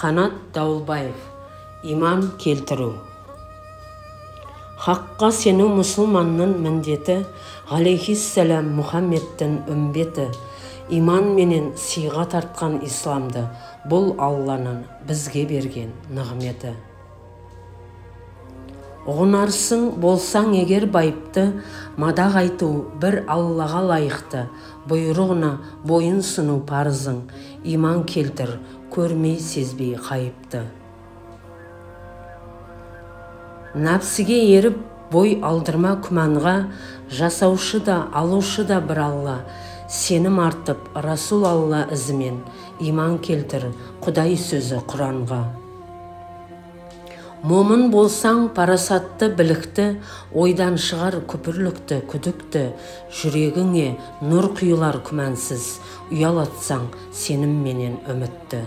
Қанат Дауылбаев. Иман келтіру. Хаққа сену мұсылманның міндеті, ғалейхиссалам Мұхаммедтің үмбеті. Иман менен сыйға тартқан исламды, бұл Алланың бізге берген нығметі. Ұғынарсың болсаң егер байыпты, мадақ айту бір Аллаға лайықты, бұйрығына бойын сұну парызың, иман келтір, көрмей сезбей қайыпты. Нәпсіге еріп бой алдырма күмәнға, жасаушы да алушы да бір Алла, сенім артып Расул Алла ізімен, иман келтір, Құдай сөзі Құранға. Момын болсаң парасатты білікті, ойдан шығар күпірлікті, күдікті, жүрегіңе нұр құйылар күмәнсіз, ұялатсаң сенім менен үмітті.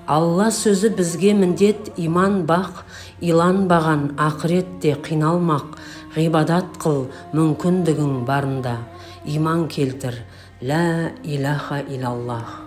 Алла сөзі бізге міндет, иман бақ, иланбаған ақыретте қиналмақ, ғибадат қыл мүмкіндігің барында, иман келтір, ла илаха илаллах.